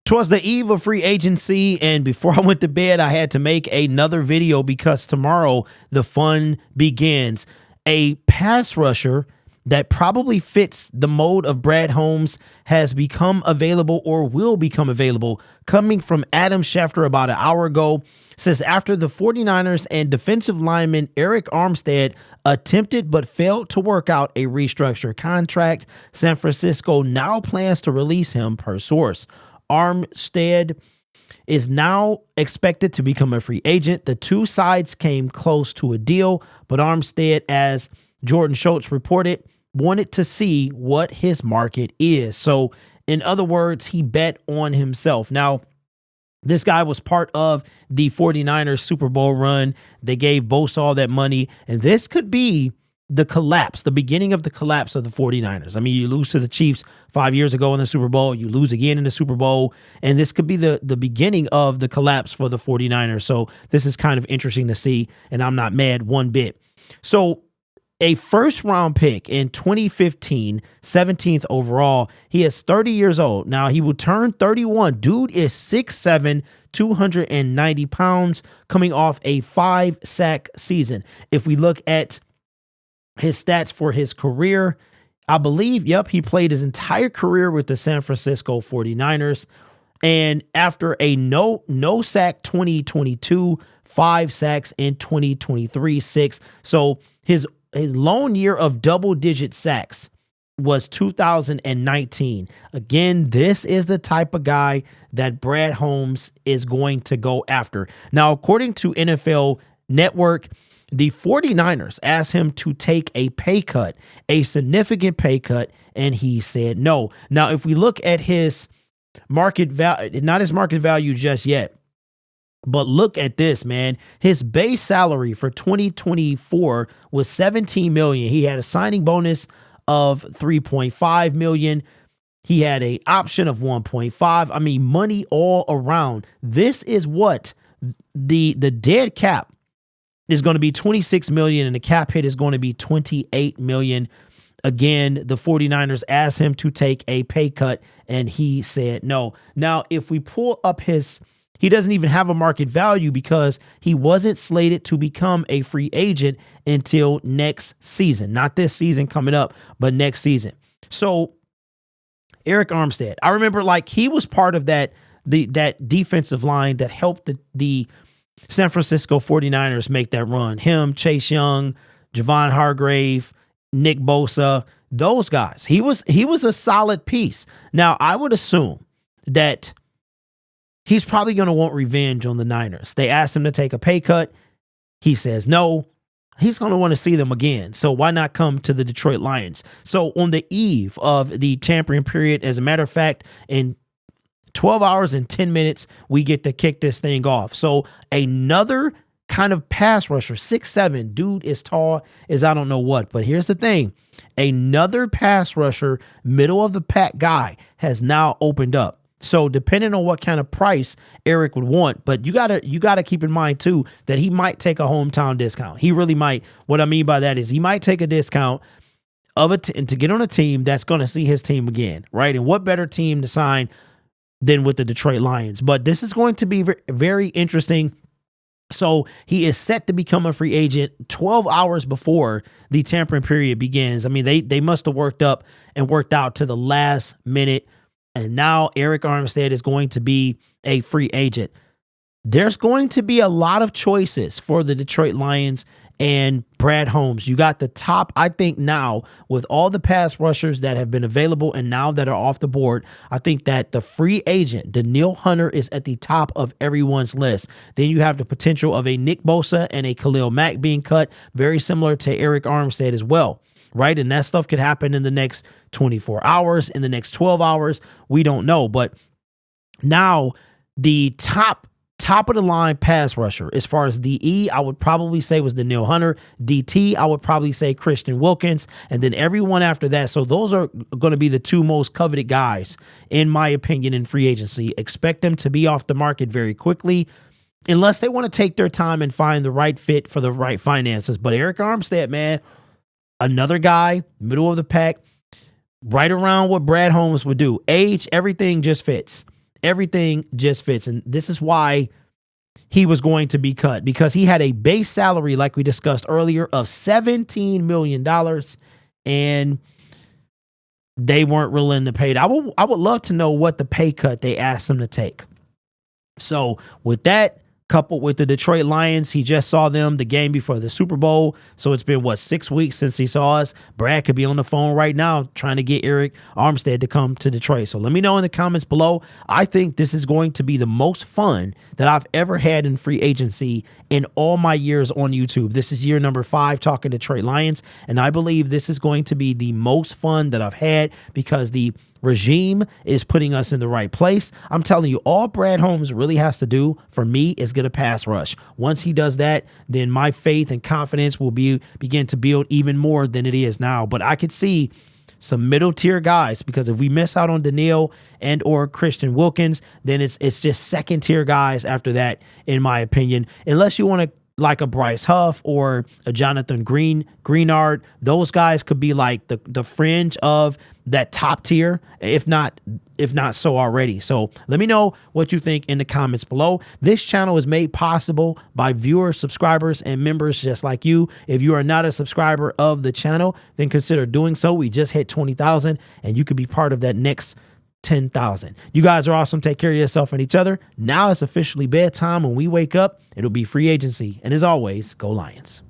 'Twas the eve of free agency, and before I went to bed, I had to make another video because tomorrow the fun begins. A pass rusher that probably fits the mold of Brad Holmes has become available or will become available, coming from Adam Schefter about an hour ago. Says after the 49ers and defensive lineman Eric Armstead attempted but failed to work out a restructured contract, San Francisco now plans to release him per source. Armstead is now expected to become a free agent. The two sides came close to a deal, but Armstead, as Jordan Schultz reported, wanted to see what his market is. So, in other words, he bet on himself. Now, this guy was part of the 49ers Super Bowl run. They gave Bosa all that money, and this could be the collapse, the beginning of the collapse of the 49ers. I mean, you lose to the Chiefs 5 years ago in the Super Bowl, you lose again in the Super Bowl, and this could be the beginning of the collapse for the 49ers. So this is kind of interesting to see, and I'm not mad one bit. So a first-round pick in 2015, 17th overall. He is 30 years old. Now, he will turn 31. Dude is 6'7", 290 pounds, coming off a 5-sack season. If we look at his stats for his career, I believe, he played his entire career with the San Francisco 49ers. And after a no sack 2022, 5 sacks in 2023, 6. So his lone year of double-digit sacks was 2019. Again, this is the type of guy that Brad Holmes is going to go after. Now, according to NFL Network, the 49ers asked him to take a pay cut, a significant pay cut, and he said no. Now, if we look at his market value, not his market value just yet, but look at this, man. His base salary for 2024 was $17 million. He had a signing bonus of $3.5 million. He had an option of $1.5. I mean, money all around. This is what the dead cap is going to be $26 million, and the cap hit is going to be $28 million. Again, the 49ers asked him to take a pay cut, and he said no. Now, if we pull up he doesn't even have a market value because he wasn't slated to become a free agent until next season. Not this season coming up, but next season. So Eric Armstead, I remember he was part of that defensive line that helped the San Francisco 49ers make that run. Him, Chase Young, Javon Hargrave, Nick Bosa, those guys. He was a solid piece. Now, I would assume that he's probably going to want revenge on the Niners. They asked him to take a pay cut. He says no. He's going to want to see them again. So why not come to the Detroit Lions? So on the eve of the champion period, as a matter of fact, in 12 hours and 10 minutes, we get to kick this thing off. So another kind of pass rusher, 6'7", dude is tall as I don't know what. But here's the thing. Another pass rusher, middle of the pack guy has now opened up. So depending on what kind of price Eric would want, but you gotta keep in mind too that he might take a hometown discount. He really might. What I mean by that is he might take a discount to get on a team that's going to see his team again, right? And what better team to sign than with the Detroit Lions? But this is going to be very interesting. So he is set to become a free agent 12 hours before the tampering period begins. I mean, they must have worked up and worked out to the last minute. And now Eric Armstead is going to be a free agent. There's going to be a lot of choices for the Detroit Lions and Brad Holmes. You got the top, I think now, with all the pass rushers that have been available and now that are off the board, I think that the free agent, Danielle Hunter, is at the top of everyone's list. Then you have the potential of a Nick Bosa and a Khalil Mack being cut, very similar to Eric Armstead as well. Right. And that stuff could happen in the next 24 hours, in the next 12 hours. We don't know. But now the top of the line pass rusher, as far as DE, I would probably say was Danielle Hunter. DT, I would probably say Christian Wilkins. And then everyone after that. So those are going to be the two most coveted guys, in my opinion, in free agency. Expect them to be off the market very quickly, unless they want to take their time and find the right fit for the right finances. But Eric Armstead, man, another guy, middle of the pack, right around what Brad Holmes would do. Age, everything just fits. Everything just fits. And this is why he was going to be cut, because he had a base salary, like we discussed earlier, of $17 million, and they weren't willing to pay it. I would love to know what the pay cut they asked him to take. So with that, coupled with the Detroit Lions, he just saw them the game before the Super Bowl. So it's been, 6 weeks since he saw us. Brad could be on the phone right now trying to get Eric Armstead to come to Detroit. So let me know in the comments below. I think this is going to be the most fun that I've ever had in free agency in all my years on YouTube. This is year number 5 talking Detroit Lions, and I believe this is going to be the most fun that I've had because the regime is putting us in the right place. I'm telling you, all Brad Holmes really has to do for me is get a pass rush. Once he does that, then my faith and confidence will begin to build even more than it is now. But I could see some middle tier guys, because if we miss out on Daniil and or Christian Wilkins, then it's just second tier guys after that, in my opinion, unless you want to like a Bryce Huff or a Jonathan Greenard. Those guys could be like the fringe of that top tier, if not so already. So let me know what you think in the comments below. This channel is made possible by viewers, subscribers, and members just like you. If you are not a subscriber of the channel, then consider doing so. We just hit 20,000, and you could be part of that next 10,000. You guys are awesome. Take care of yourself and each other. Now it's officially bedtime. When we wake up, it'll be free agency. And as always, go Lions.